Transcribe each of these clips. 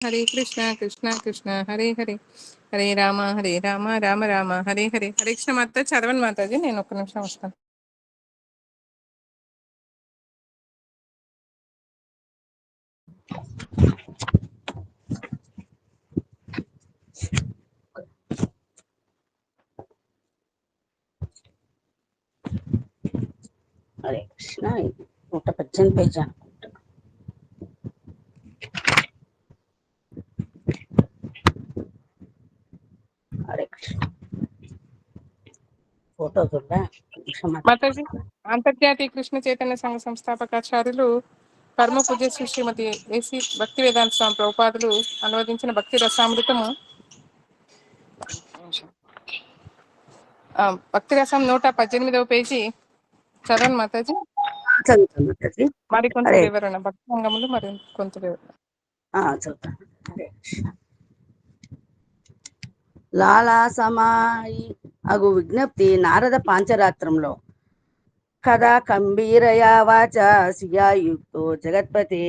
హరే కృష్ణ కృష్ణ కృష్ణ హరే హరే హరే రామ హరే రామ రామ రామ హరే హరే. హరే కృష్ణ మాత చదవండి మాతాజీ, నేను ఒక్క నిమిషం వస్తాను. హరే కృష్ణ. 118 పేజీ అనుకుంటా. హరే కృష్ణ. ఫోటో చూడ్డా మాతాజీ, అంతర్జాతీయ కృష్ణ చైతన్య సంఘ సంస్థాపకాచార్యులు పరమ పూజ్య శ్రీ శ్రీమతి ఏసీ భక్తి వేదాంత స్వామి ప్రభుపాదులు అనువదించిన భక్తి రసామృతము, భక్తి రసం 118వ పేజీ చదవండి మాతాజీ. చదువుతున్నది. మరి కొంత హరే వివరణ, భక్తి సంగములు మరి కొంత వివరణ. చదువుతాను. హరే కృష్ణ. లాలా సమాయి అగు విజ్ఞప్తి నారద పాంచరాత్రంలో కదా కంభీరయా వాచ సియాయుక్తో జగత్పతే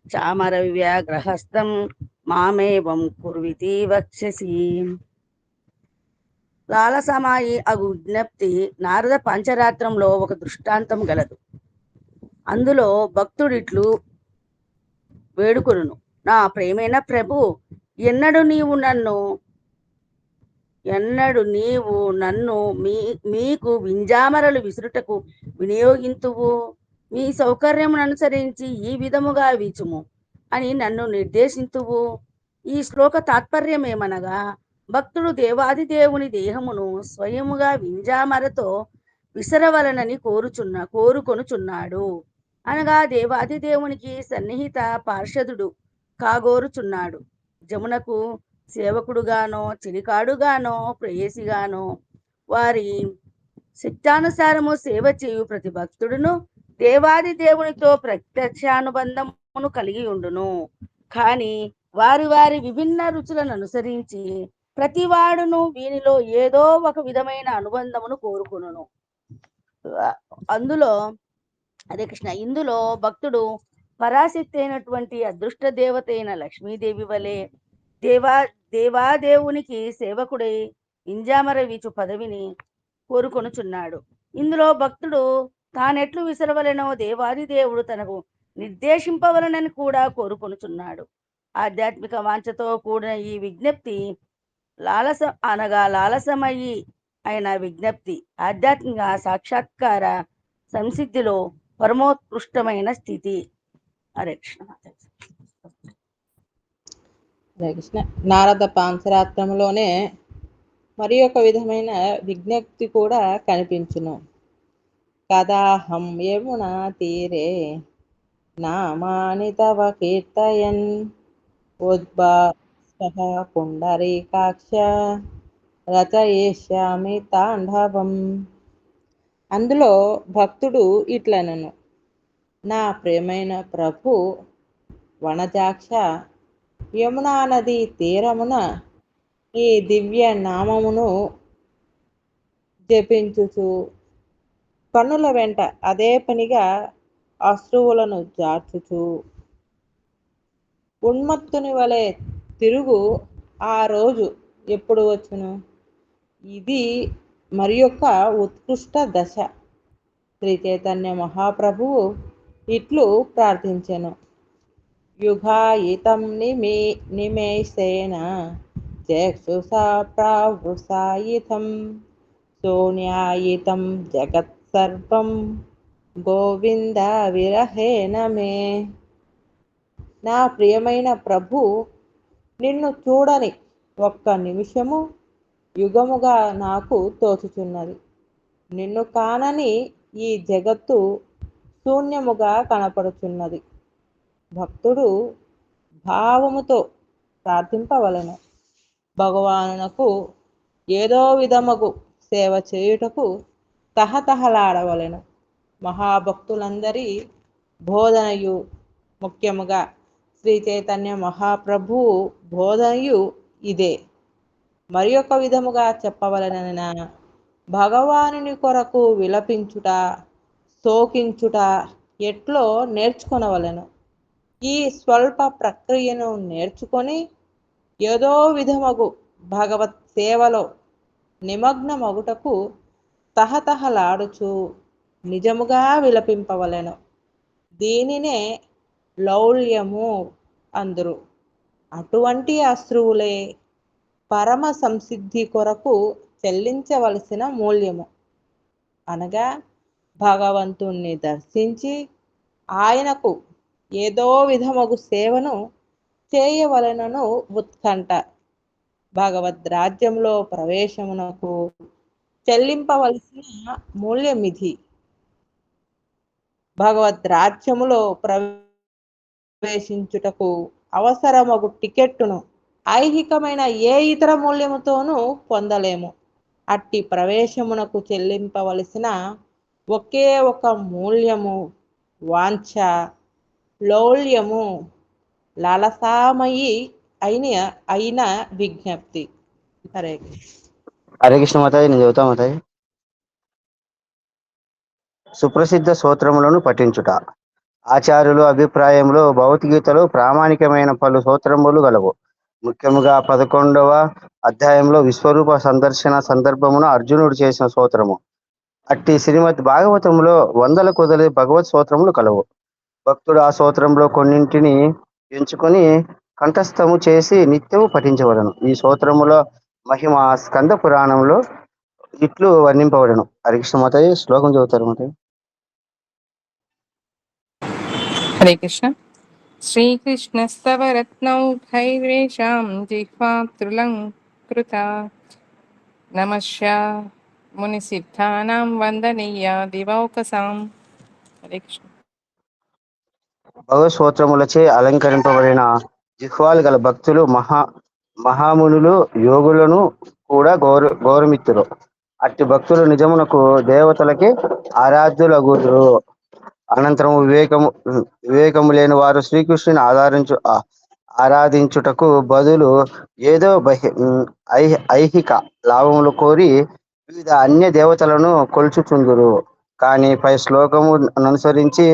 చామర వ్యాగ్రహస్థం మామేవం కుర్వితి వక్షసి. లాలసమాయి అగు విజ్ఞప్తి నారద పంచరాత్రంలో ఒక దృష్టాంతం గలదు. అందులో భక్తుడిట్లు వేడుకొనును, నా ప్రేమైన ప్రభు, ఎన్నడు నన్ను మీకు వింజామరలు విసురుటకు వినియోగింతువు, మీ సౌకర్యమును అనుసరించి ఈ విధముగా వీచుము అని నన్ను నిర్దేశింతువు. ఈ శ్లోక తాత్పర్యమేమనగా, భక్తుడు దేవాదిదేవుని దేహమును స్వయముగా వింజామరతో విసరవలనని కోరుకొనుచున్నాడు. అనగా దేవాదిదేవునికి సన్నిహిత పార్షదుడు కాగోరుచున్నాడు. జమునకు సేవకుడుగానో చిలికాడుగానో ప్రేయసిగానో వారి శక్తానుసారము సేవ చేయు ప్రతి భక్తుడును దేవాది దేవునితో ప్రత్యక్షానుబంధమును కలిగి ఉండును. కాని వారి వారి విభిన్న రుచులను అనుసరించి ప్రతివాడును వీనిలో ఏదో ఒక విధమైన అనుబంధమును కోరుకును. హరే కృష్ణ. ఇందులో భక్తుడు పరాశక్తి అయినటువంటి అదృష్ట దేవత అయిన లక్ష్మీదేవి వలె దేవాదేవునికి సేవకుడై ఇంజామర వీచు పదవిని కోరుకొనుచున్నాడు. ఇందులో భక్తుడు తానెట్లు విసరవలెనో దేవాది దేవుడు తనకు నిర్దేశింపవలనని కూడా కోరుకొనుచున్నాడు. ఆధ్యాత్మిక వాంఛతో కూడిన ఈ విజ్ఞప్తి లాలసమయి అయిన విజ్ఞప్తి ఆధ్యాత్మిక సాక్షాత్కార సంసిద్ధిలో పరమోత్కృష్టమైన స్థితి. హరే కృష్ణ. హరే కృష్ణ. నారద పాంచరాత్రంలోనే మరి ఒక విధమైన విజ్ఞప్తి కూడా కనిపించును. కదాహం యమునా తీరే నామాని తవ కీర్తయన్ ఉద్భాసః పుండరీకాక్ష రచయిష్యామి తాండవం. అందులో భక్తుడు ఇట్లనను, నా ప్రియమైన ప్రభు వనజాక్ష, యమునా నది తీరమున ఈ దివ్య నామమును జపించుచు కన్నుల వెంట అదే పనిగా అశ్రువులను జార్చుచు ఉన్మత్తుని వలె తిరుగు ఆ రోజు ఎప్పుడు వచ్చును? ఇది మరి యొక్క ఉత్కృష్ట దశ. శ్రీ చైతన్య మహాప్రభువు ఇట్లు ప్రార్థించెను. యుగాయితం నిమేషేణ చక్షుషా ప్రావృసాయితం శూన్యాయితం జగత్సర్వం గోవింద విరహేణ మే. నా ప్రియమైన ప్రభు, నిన్ను చూడని ఒక్క నిమిషము యుగముగా నాకు తోచుచున్నది. నిన్ను కానని ఈ జగత్తు శూన్యముగా కనపడుచున్నది. భక్తుడు భావముతో ప్రార్థింపవలెను. భగవానునకు ఏదో విధముగు సేవ చేయుటకు తహతహలాడవలెను. మహాభక్తులందరి బోధనయు, ముఖ్యముగా శ్రీ చైతన్య మహాప్రభువు బోధనయు ఇదే. మరి ఒక విధముగా చెప్పవలనన, భగవానుని కొరకు విలపించుట, శోకించుట ఎట్లో నేర్చుకొనవలెను. ఈ స్వల్ప ప్రక్రియను నేర్చుకొని ఏదో విధమగు భగవత్ సేవలో నిమగ్నమగుటకు తహతహలాడుచు నిజముగా విలపింపవలెను. దీనినే లౌల్యము అందురు. అటువంటి అశ్రువులే పరమ సంసిద్ధి కొరకు చెల్లించవలసిన మూల్యము. అనగా భగవంతుణ్ణి దర్శించి ఆయనకు ఏదో విధమగు సేవను చేయవలెనను ఉత్కంఠ. భగవద్రాజ్యంలో ప్రవేశమునకు చెల్లింపవలసిన మూల్యమిధి. భగవద్రాజ్యములో ప్రవేశించుటకు అవసరమగు టికెట్టును ఐహికమైన ఏ ఇతర మూల్యముతోనూ పొందలేము. అట్టి ప్రవేశమునకు చెల్లింపవలసిన ఒకే ఒక మూల్యము వాంఛ, లౌల్యము, లాలసామయి అయిన విజ్ఞప్తి. హరే హరే కృష్ణ మాతాజీ, నేను చదువుతా మాతాజీ. సుప్రసిద్ధ స్తోత్రములను పఠించుట. ఆచార్యుల అభిప్రాయంలో భగవద్గీతలో ప్రామాణికమైన పలు స్తోత్రములు గలవు. ముఖ్యముగా 11వ అధ్యాయంలో విశ్వరూప సందర్శన సందర్భమున అర్జునుడు చేసిన స్తోత్రము. అట్టి శ్రీమద్ భాగవతములో వందల కొదలి భగవత్ స్తోత్రములు కలవు. భక్తుడు ఆ స్తోత్రంలో కొన్నింటిని ఎంచుకొని కంఠస్థము చేసి నిత్యము పఠించవలను. ఈ స్తోత్రముల మహిమ స్కంద పురాణంలో ఇట్లు వర్ణింపబడను. హరికృష్ణ మాతాజీ, శ్లోకం చదువుతారు మాతాజీ. హరే కృష్ణ. శ్రీకృష్ణస్తవరత్నౌఘైర్వేషాం జిహ్వాతృలంకృతా నమస్య మునిసిద్ధానాం వందనీయ దివౌకసాం. హరే కృష్ణ. భగవత్ స్తోత్రములచే అలంకరింపబడిన జిహ్వాలు గల భక్తులు మహామునులు, యోగులను కూడా గౌరమిత్తురు. అట్టి భక్తులు నిజమునకు దేవతలకి ఆరాధ్యులగుదురు. అనంతరము వివేకము లేని వారు శ్రీకృష్ణుని ఆరాధించుటకు బదులు ఏదో ఐహిక లాభములు కోరి వివిధ అన్య దేవతలను కొల్చుచుందురు. కానీ పై శ్లోకము అనుసరించి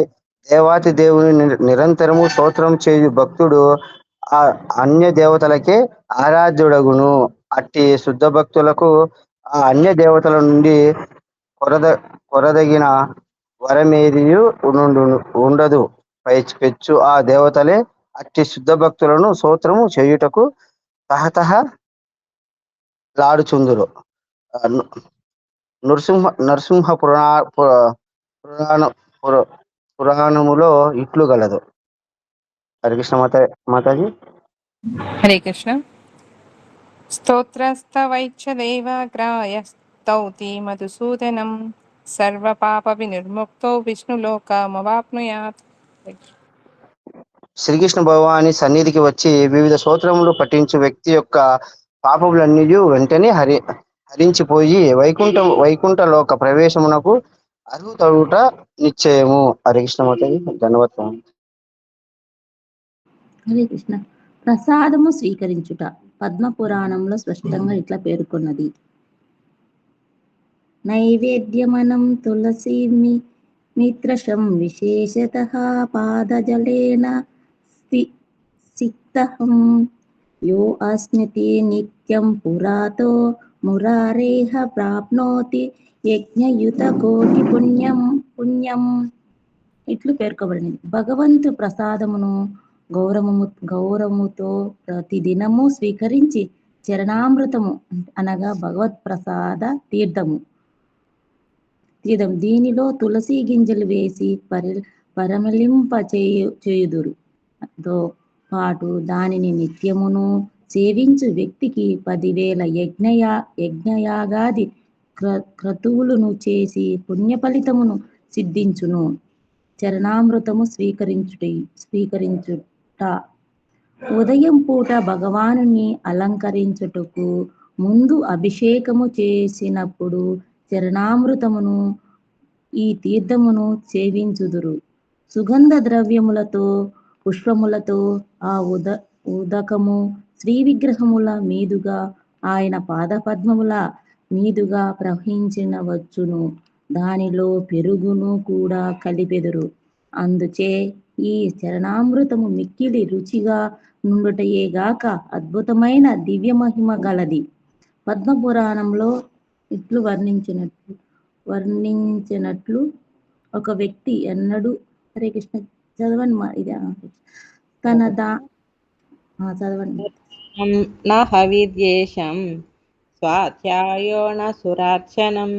దేవాతి దేవుని నిరంతరము స్తోత్రం చేయు భక్తుడు ఆ అన్య దేవతలకే ఆరాధ్యుడగును. అట్టి శుద్ధ భక్తులకు ఆ అన్య దేవతల నుండి కొరదగిన వరమేదియు ఉండదు. పెచ్చు ఆ దేవతలే అట్టి శుద్ధ భక్తులను స్తోత్రము చేయుటకు తహతహ లాడుచుందురు. నరసింహ పురాణములో ఇట్లు గలదు. హరికృష్ణ మాతాజీ. హరే కృష్ణ. స్తోత్రస్తవైచ్చ దేవాగ్రాయ స్తౌతి మధుసూదనం సర్వపాప వినిర్ముక్తో విష్ణులోకమవాప్నుయాత్. శ్రీకృష్ణ భగవాని సన్నిధికి వచ్చి వివిధ స్తోత్రములు పఠించు వ్యక్తి యొక్క పాపములన్నీ వెంటనే హరించిపోయి వైకుంఠ లోక ప్రవేశమునకు అర్హుతగుట నిశ్చయము. హరే కృష్ణ మాతాజీ, ధన్యవాదాలు. హరే కృష్ణ. ప్రసాదము స్వీకరించుట. పద్మ పురాణంలో స్పష్టంగా ఇట్లా పేర్కొన్నది. నైవేద్యమనం తులసి మిత్రశం విశేషతః పాదజలేన సిక్తహం యో అస్మితి నిత్యం పురాతో మురారేహ ప్రాప్నోతి యజ్ఞయుత కోటి పుణ్యం ఇట్లు పేర్కొబడింది. భగవంతు ప్రసాదమును గౌరవముతో ప్రతిదినము స్వీకరించి చరణామృతము అనగా భగవత్ ప్రసాద తీర్థం దీనిలో తులసి గింజలు వేసి పరిమళింప చేయుదురు. తో పాటు దానిని నిత్యమును సేవించు వ్యక్తికి 10,000 యజ్ఞయాగాది క్రతువులను చేసి పుణ్య ఫలితమును సిద్ధించును. చరణామృతము స్వీకరించుట. ఉదయం పూట భగవానుని అలంకరించుటకు ముందు అభిషేకము చేసినప్పుడు చరణామృతమును ఈ తీర్థమును సేవించుదురు. సుగంధ ద్రవ్యములతో పుష్పములతో ఆ ఉదకము శ్రీ విగ్రహముల మీదుగా ఆయన పాదపద్మముల మీదుగా ప్రవహించవచ్చును. దానిలో పెరుగును కూడా కలిపెదురు. అందుచే ఈ చరణామృతము మిక్కిలి రుచిగా నుండుటయేగాక అద్భుతమైన దివ్య మహిమ గలది. పద్మపురాణంలో ఇట్లు వర్ణించినట్లు ఒక వ్యక్తి ఎన్నడూ హరే కృష్ణ చదవండి ఇది తన చదవండి. న హవిద్యేషం స్వాధ్యాయో న సురార్చనం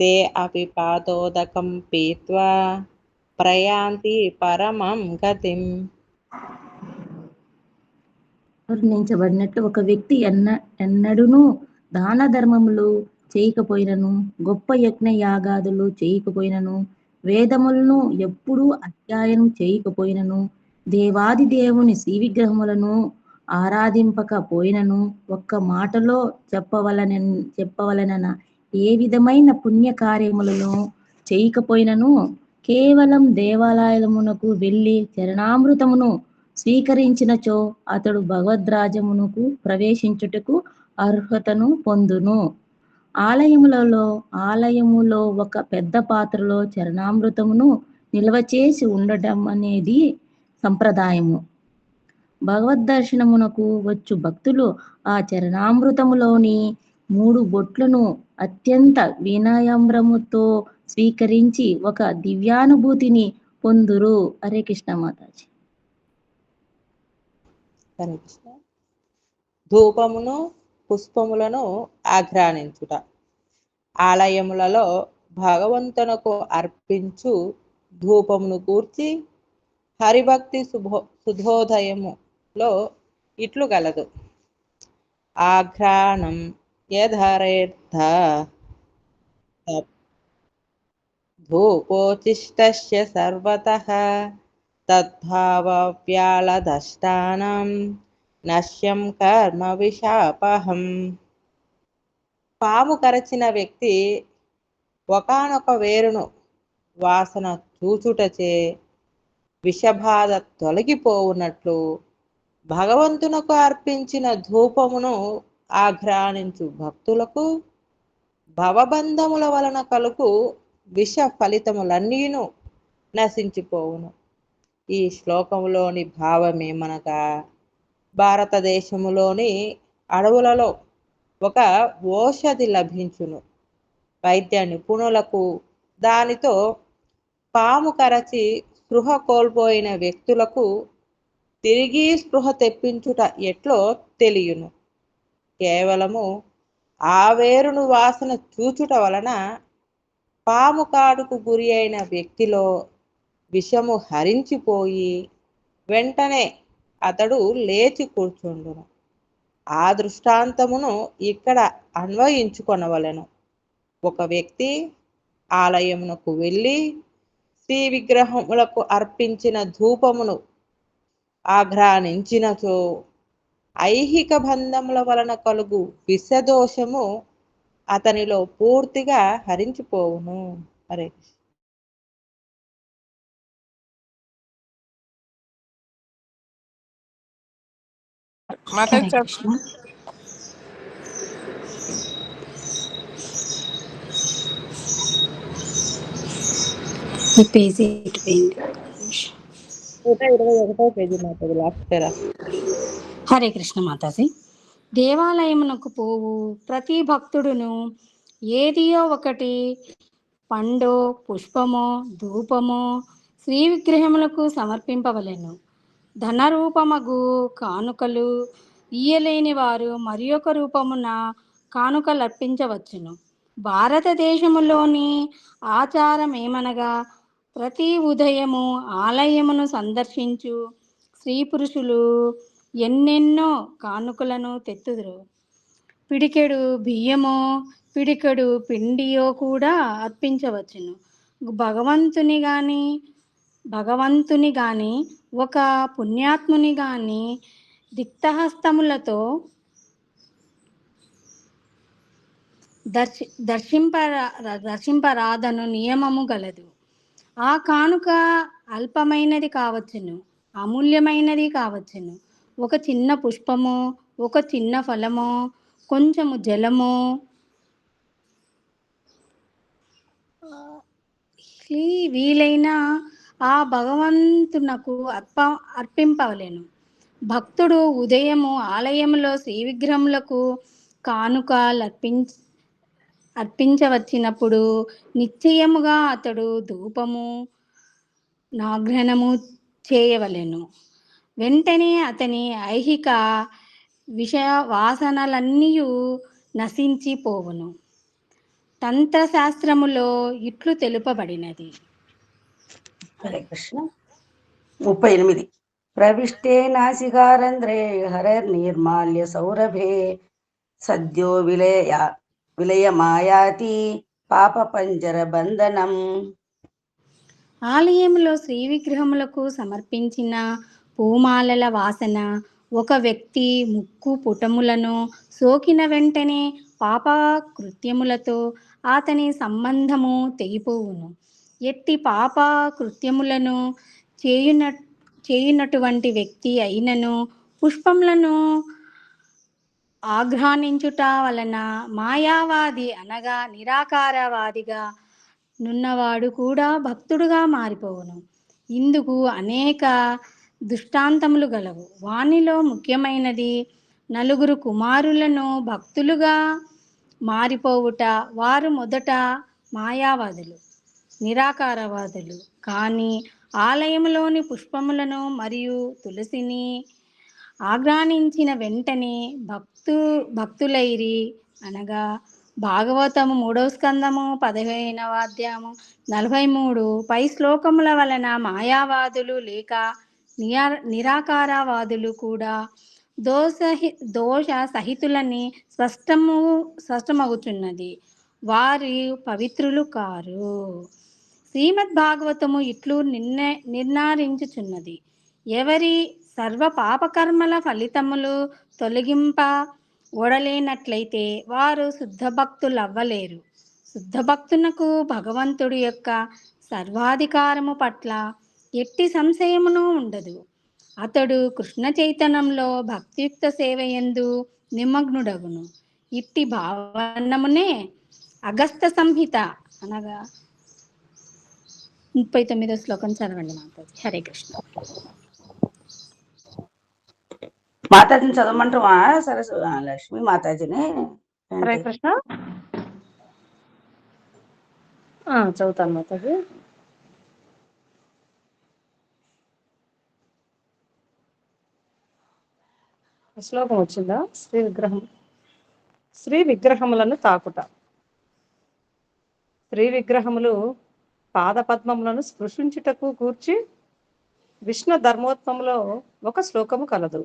తే అపి పాదోదకం పీత్వా ప్రయాంతి పరమం గతిం. వర్ణించబడినట్లు ఒక వ్యక్తి ఎన్నడూను దాన ధర్మములు చేయకపోయినను, గొప్ప యజ్ఞ యాగాదులు చేయకపోయినను, వేదములను ఎప్పుడూ అధ్యయనం చేయకపోయినను, దేవాది దేవుని శ్రీ విగ్రహములను ఆరాధింపకపోయినను, ఒక్క మాటలో చెప్పవలన ఏ విధమైన పుణ్య కార్యములను చేయకపోయినను, కేవలం దేవాలయమునకు వెళ్ళి చరణామృతమును స్వీకరించినచో అతడు భగవద్రాజ్యమునకు ప్రవేశించుటకు అర్హతను పొందును. ఆలయములో ఒక పెద్ద పాత్రలో చరణామృతమును నిల్వ చేసి ఉండటం అనేది సంప్రదాయము. భగవద్దర్శనమునకు వచ్చు భక్తులు ఆ చరణామృతములోని 3 బొట్లను అత్యంత వినయమ్రముతో స్వీకరించి ఒక దివ్యానుభూతిని పొందురు. హరే కృష్ణ మాతాజీ. ధూపమును పుష్పములను ఆఘ్రానించుట. ఆలయములలో భగవంతునకు అర్పించు ధూపమును కూర్చి హరిభక్తి సుధోదయములో ఇట్లు గలదు. ఆఘ్రాణం యధరేర్థ ధూపోచిష్టస్య సర్వతః తద్భావ్యాలదష్టానం నశ్యం కర్మ విశాపహం. పాము కరచిన వ్యక్తి ఒకానొక వేరును వాసన చూచుటచే విషబాధ తొలగిపోవునట్లు భగవంతునకు అర్పించిన ధూపమును ఆఘ్రానించు భక్తులకు భవబంధముల వలన కలుగు విష ఫలితములన్నీను నశించిపోవును. ఈ శ్లోకములోని భావమేమనగా, భారతదేశములోని అడవులలో ఒక ఓషధి లభించును. వైద్య నిపుణులకు దానితో పాము కరచి స్పృహ కోల్పోయిన వ్యక్తులకు తిరిగి స్పృహ తెప్పించుట ఎట్లో తెలియను. కేవలము ఆ వేరును వాసన చూచుట వలన పాము కాటుకు గురి అయిన వ్యక్తిలో విషము హరించిపోయి వెంటనే అతడు లేచి కూర్చుండును. ఆ దృష్టాంతమును ఇక్కడ అన్వయించుకొనవలెను. ఒక వ్యక్తి ఆలయమునకు వెళ్ళి శ్రీ విగ్రహములకు అర్పించిన ధూపమును ఆఘ్రానించినచో ఐహిక బంధముల వలన కలుగు విషదోషము అతనిలో పూర్తిగా హరించిపోవును. హరే మాతాజీ పేజీ ఇటుపోయింది. 121వ page Mataji, last para. Hare Krishna Mataji. దేవాలయమునకు పోవు ప్రతి భక్తుడును ఏదియో ఒకటి పండో, పుష్పమో, ధూపమో శ్రీ విగ్రహములకు సమర్పింపవలెను. ధనరూపమగు కానుకలు ఇయ్యలేని వారు మరి ఒక రూపమున కానుకలు అర్పించవచ్చును. భారతదేశములోని ఆచారం ఏమనగా, ప్రతి ఉదయము ఆలయమును సందర్శించు స్త్రీ పురుషులు ఎన్నెన్నో కానుకలను తెత్తుదురు. పిడికెడు బియ్యమో పిడికెడు పిండియో కూడా అర్పించవచ్చును. భగవంతుని గాని ఒక పుణ్యాత్ముని గాని దిక్తహస్తములతో దర్శింపరాదను నియమము గలదు. ఆ కానుక అల్పమైనది కావచ్చును, అమూల్యమైనది కావచ్చును. ఒక చిన్న పుష్పమో, ఒక చిన్న ఫలమో, కొంచెము జలమో, వీలైన ఆ భగవంతునకు అర్పింపవలెను. భక్తుడు ఉదయము ఆలయంలో శ్రీ విగ్రహములకు కానుకలు అర్పించవచ్చినప్పుడు నిశ్చయముగా అతడు ధూపము నాగ్రహణము చేయవలెను. వెంటనే అతని ఐహిక విషయ వాసనలన్నీ నశించిపోవును. తంత్రశాస్త్రములో ఇట్లు తెలుపబడినది. హరే కృష్ణ. 38. ప్రవిష్టే నాసికారంధ్రే హరర్నిర్మాల్య సౌరభే సద్యో విలయమాయాతి పాప పంజర బంధనం. ఆలయంలో శ్రీ విగ్రహములకు సమర్పించిన పూమాలల వాసన ఒక వ్యక్తి ముక్కు పుటములను సోకిన వెంటనే పాప కృత్యములతో అతని సంబంధము తెగిపోవును. ఎట్టి పాప కృత్యములను చేయునటువంటి వ్యక్తి అయినను పుష్పములను ఆఘ్రానించుట వలన మాయావాది అనగా నిరాకారవాదిగా నున్నవాడు కూడా భక్తుడుగా మారిపోవును. ఇందుకు అనేక దృష్టాంతములు గలవు. వానిలో ముఖ్యమైనది 4 కుమారులను భక్తులుగా మారిపోవుట. వారు మొదట మాయావాదులు, నిరాకారవాదులు, కానీ ఆలయంలోని పుష్పములను మరియు తులసిని ఆఘ్రానించిన వెంటనే భక్తులైరి అనగా భాగవతము 3వ స్కందము 15వ అధ్యాయము 43 పై శ్లోకముల వలన మాయావాదులు లేక నిరాకారవాదులు కూడా దోష సహితులని స్పష్టమవుతున్నది. వారి పవిత్రులు కారు. శ్రీమద్ భాగవతము ఇట్లు నిర్ణయించుచున్నది. ఎవరి సర్వ పాపకర్మల ఫలితములు తొలగింప ఓడలేనట్లయితే వారు శుద్ధ భక్తులు అవ్వలేరు. శుద్ధ భక్తునకు భగవంతుడి యొక్క సర్వాధికారము పట్ల ఎట్టి సంశయమును ఉండదు. అతడు కృష్ణ చైతన్యంలో భక్తియుక్త సేవయందు నిమగ్నుడగును. ఇట్టి భావనమునే అగస్త్య సంహిత అనగా 39వ శ్లోకం చదవండి మాతాజీ. హరే కృష్ణ. మాతాజీని చదవమంటావా? లక్ష్మీ మాతాజీని. హరే కృష్ణ. చదువుతాను మాతాజీ. శ్లోకం వచ్చిందా? శ్రీ విగ్రహములను తాకుట. శ్రీ విగ్రహములు పాదపద్మములను స్పృశించుటకు కూర్చి విష్ణు ధర్మోత్తమంలో ఒక శ్లోకము కలదు.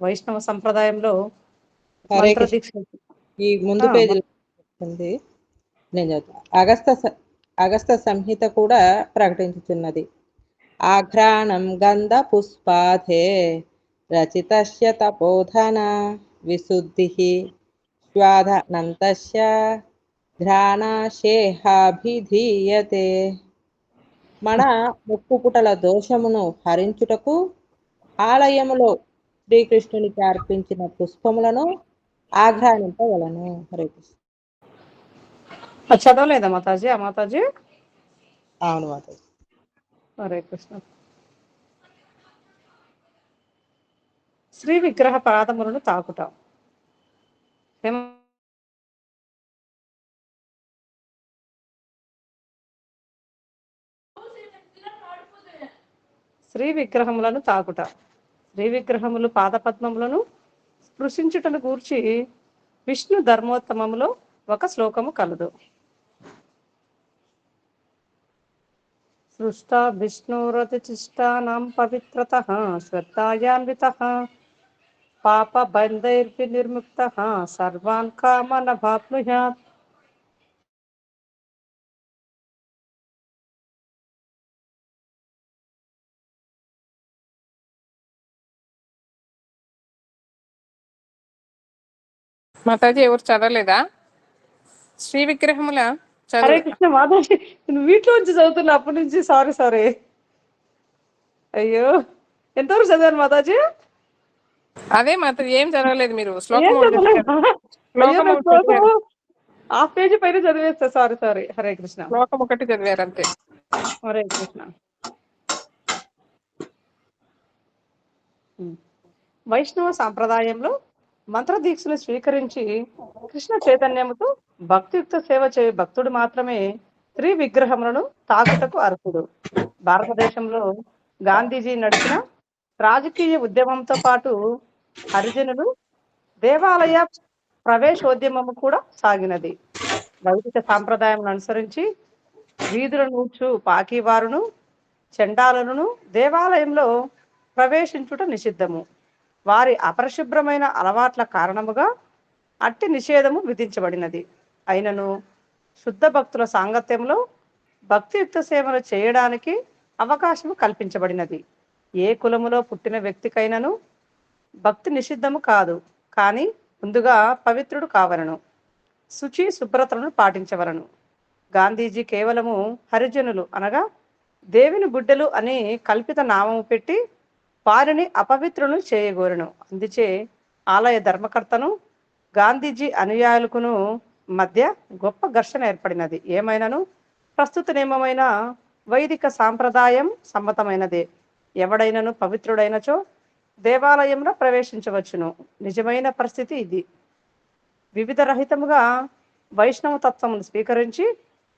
వైష్ణవ సంప్రదాయంలో ఈ ముందు పేజీలో నేను చదువుతా. అగస్త సంహిత కూడా ప్రకటించుచున్నది. ఆఘ్రాణం గంధ పుష్పాధే రచితస్య తపోధన విశుద్ధిః శ్వాధనంతస్య ఘ్రాణాశేహాభిధీయతే. మన ముక్కుపుటల దోషమును హరించుటకు ఆలయములో శ్రీకృష్ణునికి అర్పించిన పుష్పములను ఆఘ్రానింపవలను. హరే కృష్ణ. చదవలేదా మాతాజీ? ఆ మాతాజీ? అవును మాతాజీ. హరే కృష్ణ. శ్రీ విగ్రహ పాదములను తాకుట. శ్రీ విగ్రహములను తాకుట. శ్రీ విగ్రహములు పాదపద్మములను స్పృశించుటను గూర్చి విష్ణు ధర్మోత్తమములో ఒక శ్లోకము కలదు. సృష్ట విష్ణురతిచిష్టానాం పవిత్రతః శ్రద్ధాయాన్వితః పాప బంధైర్వి నిర్ముక్తః సర్వాన్ కామనవాప్నుయాత్. మాతాజీ ఎవరు చదవలేదా? శ్రీ విగ్రహముల హరే కృష్ణ మాతాజీ, వీటిలో నుంచి చదువుతున్నా అప్పటి నుంచి. సారీ. అయ్యో, ఎంతవరకు చదివారు మాతాజీ? అదే మాతాజీ ఏం చదవలేదు మీరు. హాఫ్ పేజీ పైన చదివేస్తా. సారీ. హరే కృష్ణ. శ్లోకం ఒకటి చదివారు అంతే. హరే కృష్ణ. వైష్ణవ సాంప్రదాయంలో మంత్రదీక్షను స్వీకరించి కృష్ణ చైతన్యముతో భక్తియుక్త సేవ చేయు భక్తుడు మాత్రమే స్త్రీ విగ్రహములను తాకుటకు అర్హుడు. భారతదేశంలో గాంధీజీ నడిపిన రాజకీయ ఉద్యమంతో పాటు హరిజనులు దేవాలయ ప్రవేశోద్యమము కూడా సాగినది. వైదిక సాంప్రదాయం అనుసరించి వీధుల నూర్చు పాకివారును చండాలను దేవాలయంలో ప్రవేశించుట నిషిద్ధము. వారి అపరిశుభ్రమైన అలవాట్ల కారణముగా అట్టి నిషేధము విధించబడినది. అయినను శుద్ధ భక్తుల సాంగత్యంలో భక్తియుక్త సేవలు చేయడానికి అవకాశము కల్పించబడినది. ఏ కులములో పుట్టిన వ్యక్తికైనను భక్తి నిషిద్ధము కాదు, కానీ ముందుగా పవిత్రుడు కావలను, శుచి శుభ్రతలను పాటించవలను. గాంధీజీ కేవలము హరిజనులు అనగా దేవుని బిడ్డలు అని కల్పిత నామము పెట్టి వారిని అపవిత్రులను చేయగోరను. అందుచే ఆలయ ధర్మకర్తను గాంధీజీ అనుయాయులకును మధ్య గొప్ప ఘర్షణ ఏర్పడినది. ఏమైనను ప్రస్తుత నియమమైన వైదిక సాంప్రదాయం సమ్మతమైనదే. ఎవడైనను పవిత్రుడైనచో దేవాలయంలో ప్రవేశించవచ్చును. నిజమైన పరిస్థితి ఇది. వివిధ రహితముగా వైష్ణవ తత్వమును స్వీకరించి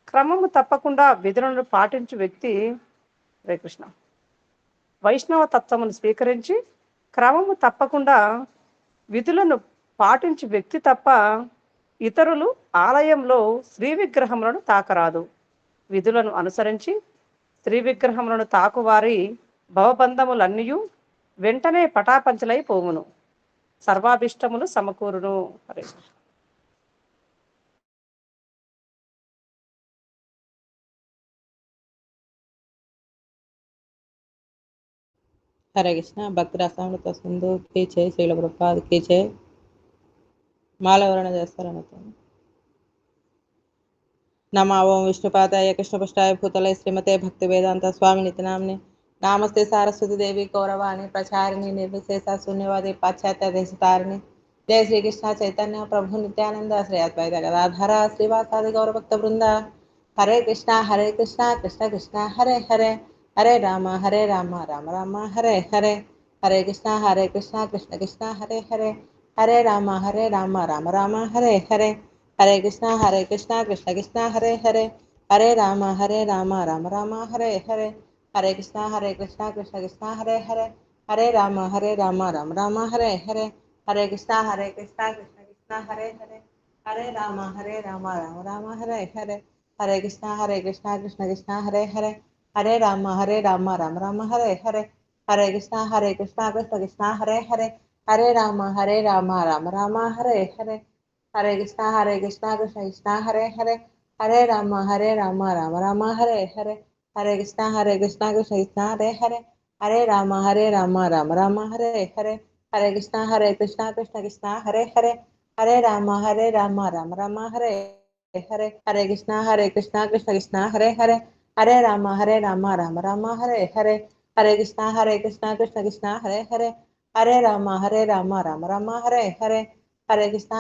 క్రమము తప్పకుండా విధులను పాటించు వ్యక్తి కృష్ణ వైష్ణవ తత్వమును స్వీకరించి క్రమము తప్పకుండా విధులను పాటించు వ్యక్తి తప్ప ఇతరులు ఆలయంలో శ్రీ విగ్రహములను తాకరాదు. విధులను అనుసరించి శ్రీ విగ్రహములను తాకువారి భవబంధములన్నీ వెంటనే పటాపంచలై పోవును, సర్వాభిష్టములు సమకూరును. హరే కృష్ణ. हरे कृष्णा। भक्त रसामृत सिंधु की जय, శ్రీల ప్రభుపాద की जय। మాలవరణ చేస్తారని नमो ओं विष्णुपादाय कृष्णपृष्ठाय भूतले श्रीमते भक्ति वेदांत स्वामी नित्य नामने नामस्ते सारस्वती देवी गौरवाणी प्रचारिणी निर्विशेषा शून्यवादी पाश्चात्य देशतारिणी। जय श्री कृष्ण चैतन्य प्रभु नित्यानंद श्री अद्वैत गदाधर श्रीवासादि गौरभक्त वृंदा। हरे कृष्णा कृष्ण कृष्ण हरे हरे, हरे राम राम राम हरे हरे। हरे कृष्णा कृष्ण कृष्ण हरे हरे, हरे राम राम राम हरे हरे। हरे कृष्णा कृष्ण कृष्ण हरे हरे, हरे राम राम राम हरे हरे। हरे कृष्णा कृष्ण कृष्ण हरे हरे, हरे राम राम राम हरे हरे। हरे कृष्णा कृष्ण कृष्ण हरे हरे, हरे राम राम राम हरे हरे। हरे कृष्णा कृष्ण कृष्ण हरे हरे, हरे राम राम राम हरे हरे। हरे कृष्णा कृष्ण कृष्ण हरे हरे, हरे राम राम राम हरे हरे। हरे कृष्णा कृष्ण कृष्ण हरे हरे, हरे राम राम राम हरे हरे। हरे कृष्णा कृष्ण कृष्ण हरे हरे, हरे राम राम राम हरे हरे। हरे कृष्णा कृष्ण कृष्ण हरे हरे, हरे राम राम राम हरे हरे। हरे कृष्णा कृष्ण कृष्ण हरे हरे, हरे राम राम राम हरे हरे। हरे कृष्णा कृष्ण कृष्ण हरे हरे, हरे राम राम राम हरे हरे। हरे कृष्णा कृष्ण कृष्ण हरे हरे, हरे राम राम राम हरे हरे। हरे कृष्णा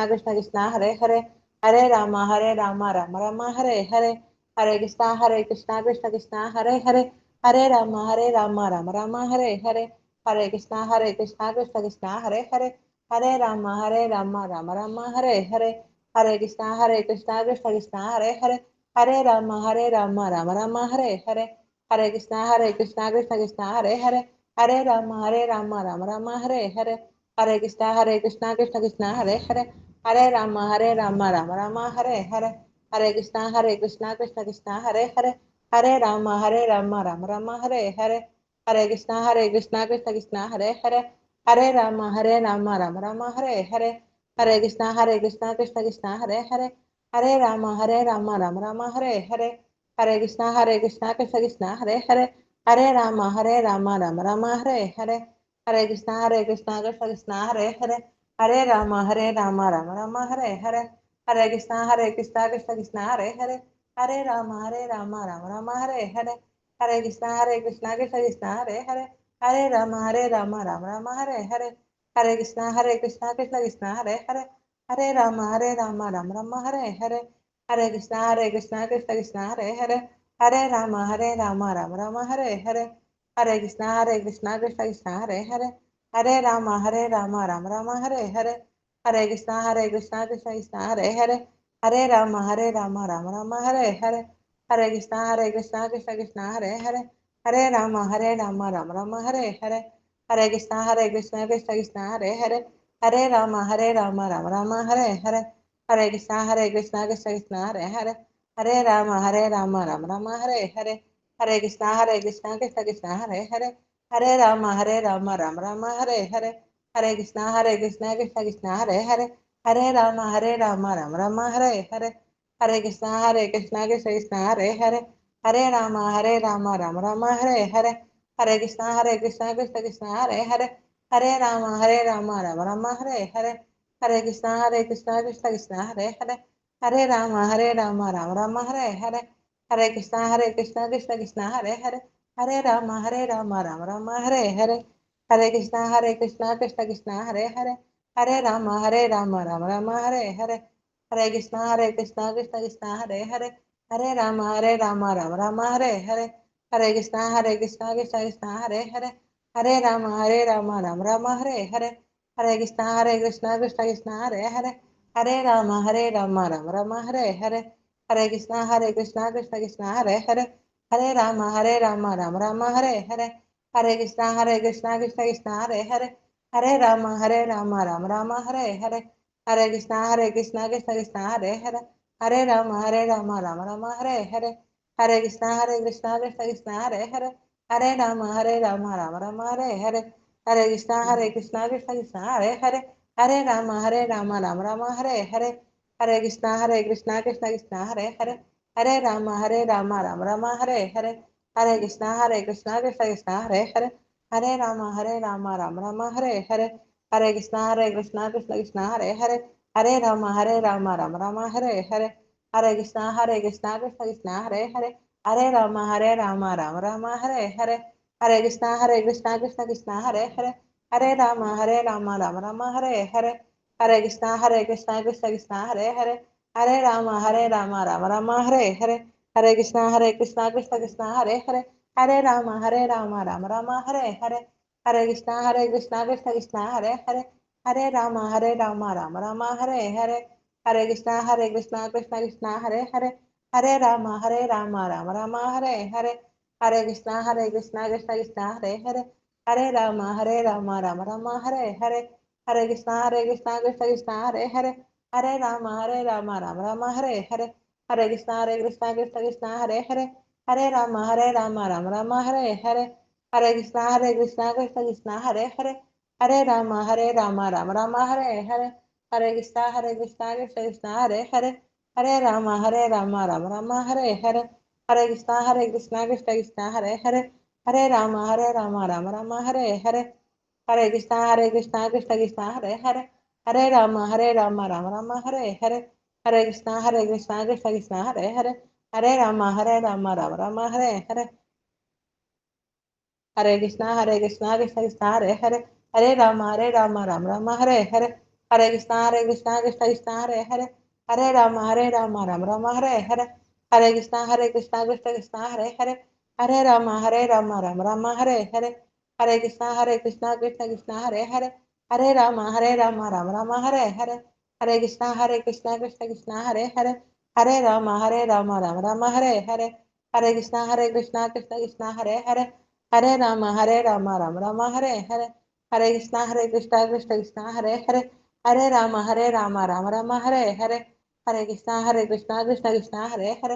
कृष्ण कृष्ण हरे हरे, हरे राम राम राम हरे हरे। हरे कृष्णा कृष्ण कृष्ण हरे हरे, हरे राम राम राम हरे हरे। हरे कृष्णा कृष्ण कृष्ण हरे हरे, हरे राम राम राम हरे हरे। हरे कृष्णा कृष्ण कृष्ण हरे हरे, हरे राम राम राम हरे हरे। हरे कृष्णा कृष्ण कृष्ण हरे हरे, हरे राम राम राम हरे हरे। हरे कृष्णा कृष्ण कृष्ण हरे हरे, हरे राम राम राम हरे हरे। हरे कृष्णा कृष्ण कृष्ण हरे हरे, हरे राम राम राम हरे हरे। हरे कृष्णा कृष्ण कृष्ण हरे हरे, हरे राम राम राम हरे हरे। हरे कृष्णा कृष्ण कृष्ण हरे हरे, हरे राम राम राम हरे हरे। हरे कृष्णा कृष्ण कृष्ण हरे हरे, हरे राम राम राम हरे हरे। हरे कृष्णा कृष्ण कृष्ण हरे हरे, हरे राम राम राम हरे हरे। हरे कृष्णा कृष्ण कृष्ण हरे हरे, हरे राम राम राम हरे हरे। हरे कृष्णा कृष्ण कृष्ण हरे हरे, हरे राम राम राम हरे हरे। हरे कृष्णा कृष्ण कृष्ण हरे हरे, हरे राम राम राम हरे हरे। हरे कृष्णा कृष्ण कृष्ण हरे हरे, हरे राम राम राम हरे हरे, हरे कृष्ण कृष्ण कृष्ण हरे हरे, हरे राम राम राम हरे हरे, हरे कृष्ण कृष्ण कृष्ण हरे हरे, हरे राम राम राम हरे हरे, हरे कृष्ण कृष्ण कृष्ण हरे हरे, हरे राम राम राम हरे हरे, हरे कृष्ण कृष्ण कृष्ण हरे हरे, हरे राम राम राम हरे हरे, हरे कृष्ण कृष्ण कृष्ण हरे हरे, हरे राम राम राम हरे हरे, हरे कृष्ण कृष्ण कृष्ण हरे हरे, हरे राम राम राम हरे हरे, हरे कृष्ण कृष्ण कृष्ण हरे हरे, हरे राम राम राम हरे हरे, हरे कृष्ण कृष्ण कृष्ण हरे हरे, हरे राम राम राम हरे हरे, हरे कृष्ण कृष्ण कृष्ण हरे हरे, हरे राम राम राम हरे हरे, हरे कृष्ण कृष्ण कृष्ण हरे हरे, हरे राम राम राम हरे हरे, हरे कृष्ण कृष्ण कृष्ण हरे हरे, हरे राम राम राम हरे हरे, हरे कृष्ण कृष्ण कृष्ण हरे हरे, हरे राम राम राम हरे हरे, हरे कृष्ण कृष्ण कृष्ण हरे हरे, हरे राम राम राम हरे हरे, हरे कृष्ण कृष्ण कृष्ण हरे हरे, हरे राम राम राम हरे हरे, हरे कृष्ण कृष्ण कृष्ण हरे हरे, हरे राम राम राम हरे हरे, हरे कृष्ण कृष्ण कृष्ण हरे हरे, हरे राम राम राम हरे हरे, हरे कृष्ण कृष्ण कृष्ण हरे हरे, हरे राम राम राम हरे हरे, हरे कृष्ण कृष्ण कृष्ण हरे हरे, हरे राम राम राम हरे हरे, हरे कृष्ण कृष्ण कृष्ण हरे हरे, हरे राम राम राम हरे हरे, हरे कृष्ण कृष्ण कृष्ण हरे हरे, हरे राम राम राम हरे हरे, हरे कृष्ण कृष्ण कृष्ण हरे हरे, हरे राम राम राम हरे हरे, हरे कृष्ण कृष्ण कृष्ण हरे हरे, हरे राम राम राम हरे हरे, हरे कृष्ण कृष्ण कृष्ण हरे हरे, हरे राम राम राम हरे हरे, हरे कृष्ण कृष्ण कृष्ण हरे हरे, हरे राम राम राम हरे हरे, हरे कृष्ण कृष्ण कृष्ण हरे हरे, हरे राम राम राम हरे हरे, हरे कृष्ण कृष्ण कृष्ण हरे हरे, हरे राम राम राम हरे हरे, हरे कृष्ण कृष्ण कृष्ण हरे हरे, हरे राम राम राम हरे हरे, हरे कृष्ण कृष्ण कृष्ण हरे हरे, हरे राम राम राम हरे हरे, हरे कृष्ण कृष्ण कृष्ण हरे हरे, हरे राम राम राम हरे हरे, हरे कृष्ण कृष्ण कृष्ण हरे हरे, हरे राम राम राम हरे हरे, हरे कृष्ण कृष्ण कृष्ण हरे हरे, हरे राम राम राम हरे हरे, हरे कृष्ण कृष्ण कृष्ण हरे हरे, हरे राम राम राम हरे हरे, हरे कृष्ण कृष्ण कृष्ण हरे हरे, हरे राम राम राम हरे हरे, हरे कृष्ण कृष्ण कृष्ण हरे हरे, हरे राम राम राम हरे हरे, हरे कृष्ण कृष्ण कृष्ण हरे हरे, हरे राम राम राम हरे हरे, हरे कृष्ण कृष्ण कृष्ण हरे हरे, हरे राम राम राम हरे हरे, हरे कृष्ण कृष्ण कृष्ण हरे हरे, हरे राम राम राम हरे हरे, हरे कृष्ण कृष्ण कृष्ण हरे हरे, हरे राम राम राम हरे हरे, हरे कृष्ण कृष्ण कृष्ण हरे हरे, हरे राम राम राम हरे हरे, हरे कृष्ण कृष्ण कृष्ण हरे हरे, हरे राम राम राम हरे हरे, हरे कृष्ण कृष्ण कृष्ण हरे हरे, हरे राम राम राम हरे हरे, हरे कृष्ण कृष्ण कृष्ण हरे हरे, हरे राम राम राम हरे हरे, हरे कृष्ण कृष्ण कृष्ण हरे हरे, हरे राम राम राम हरे हरे, हरे कृष्ण कृष्ण कृष्ण हरे हरे,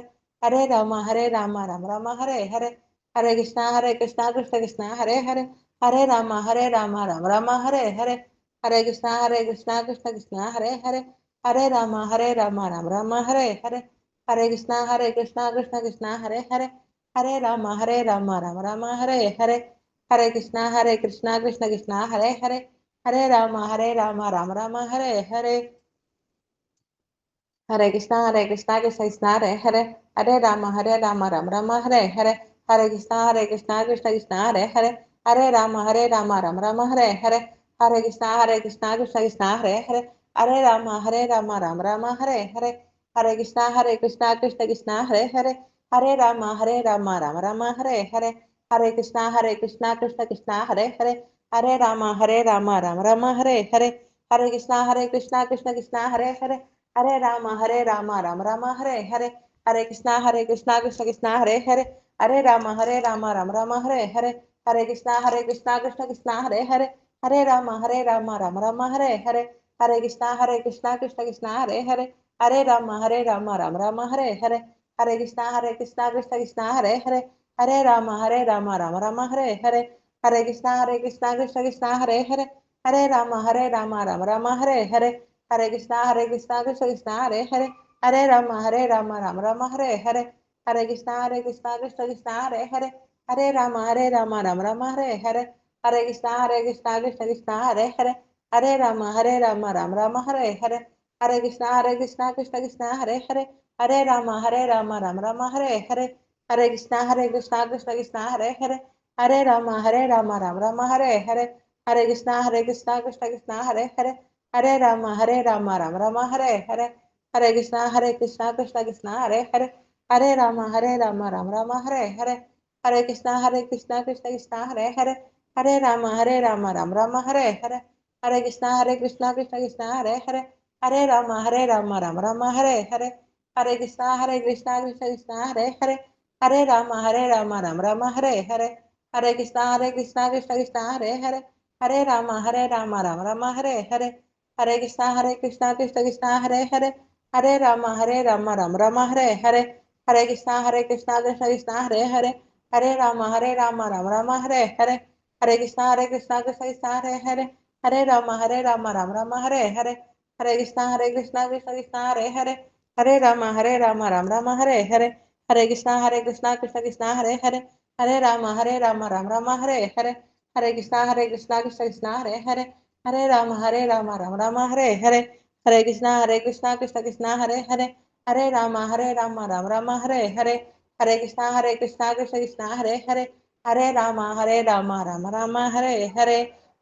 हरे राम राम राम हरे हरे, हरे कृष्ण कृष्ण कृष्ण हरे हरे, हरे राम राम राम हरे हरे, हरे कृष्ण कृष्ण कृष्ण हरे हरे, हरे राम राम राम हरे हरे, हरे कृष्ण कृष्ण कृष्ण हरे हरे, हरे राम राम राम हरे हरे, हरे कृष्ण कृष्ण कृष्ण हरे हरे, हरे राम राम राम हरे हरे, हरे कृष्ण कृष्ण कृष्ण हरे हरे, हरे राम राम राम हरे हरे, हरे कृष्ण कृष्ण कृष्ण हरे हरे, हरे राम राम राम हरे हरे, हरे कृष्ण कृष्ण कृष्ण हरे हरे, हरे राम राम राम हरे हरे, हरे कृष्ण कृष्ण कृष्ण हरे हरे, हरे राम राम राम हरे हरे, हरे कृष्णा कृष्ण कृष्ण हरे हरे, हरे राम राम राम हरे हरे, हरे कृष्णा कृष्ण कृष्ण हरे हरे, हरे राम राम राम हरे हरे, हरे कृष्णा कृष्ण कृष्ण हरे हरे, हरे राम राम राम हरे हरे, हरे कृष्णा कृष्ण कृष्ण हरे हरे, हरे राम राम राम हरे हरे, हरे कृष्णा कृष्ण कृष्ण हरे हरे, हरे राम राम राम हरे हरे, हरे कृष्णा कृष्ण कृष्ण हरे हरे, हरे राम राम राम हरे हरे, हरे कृष्णा कृष्ण कृष्ण हरे हरे, हरे राम राम राम हरे हरे, हरे कृष्णा कृष्ण कृष्ण हरे हरे, हरे राम राम राम हरे हरे, हरे कृष्णा कृष्ण कृष्ण हरे हरे, हरे राम राम राम हरे हरे, हरे कृष्णा कृष्ण कृष्ण हरे हरे, हरे राम राम राम हरे हरे, हरे कृष्णा कृष्ण कृष्ण हरे हरे, हरे राम राम राम हरे हरे, हरे कृष्णा कृष्ण कृष्ण हरे हरे, हरे राम राम राम हरे हरे, हरे कृष्णा कृष्ण कृष्ण हरे हरे, हरे राम राम राम हरे हरे, हरे कृष्णा कृष्ण कृष्ण हरे हरे, हरे राम राम राम हरे हरे, हरे कृष्णा कृष्ण कृष्ण हरे हरे, हरे राम राम राम हरे हरे, हरे कृष्णा कृष्ण कृष्ण हरे हरे, हरे राम राम राम हरे हरे, हरे कृष्णा कृष्ण कृष्ण हरे हरे, हरे राम राम राम हरे हरे, हरे कृष्णा कृष्ण कृष्ण हरे हरे, हरे राम राम राम हरे हरे, हरे कृष्णा कृष्ण कृष्ण हरे हरे, हरे राम राम राम हरे हरे, हरे कृष्णा कृष्ण कृष्ण हरे हरे, हरे राम राम राम हरे हरे, हरे कृष्णा कृष्ण कृष्ण हरे हरे, हरे राम राम राम हरे हरे, हरे कृष्णा कृष्ण कृष्ण हरे हरे, हरे राम राम राम हरे हरे, हरे कृष्णा कृष्ण कृष्ण हरे हरे, हरे राम राम राम हरे हरे, हरे कृष्णा कृष्ण कृष्ण हरे हरे, हरे राम राम राम हरे हरे, हरे कृष्णा कृष्ण कृष्ण हरे हरे, हरे राम राम राम हरे हरे, हरे कृष्णा कृष्ण कृष्ण हरे हरे, हरे राम राम राम हरे हरे, हरे कृष्णा कृष्ण कृष्ण हरे हरे, हरे राम राम राम हरे हरे,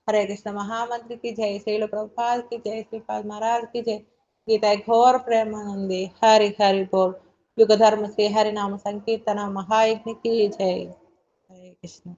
हरे कृष्ण महामंत्र की जय, श्रील प्रभुपाद की जय, श्रीपाद महाराज की जय, गीता घोर प्रेमानंदी, हरि हरि बोल, युग धर्म से हरि नाम संकीर्तन महायज्ञ की जय, हरे कृष्ण।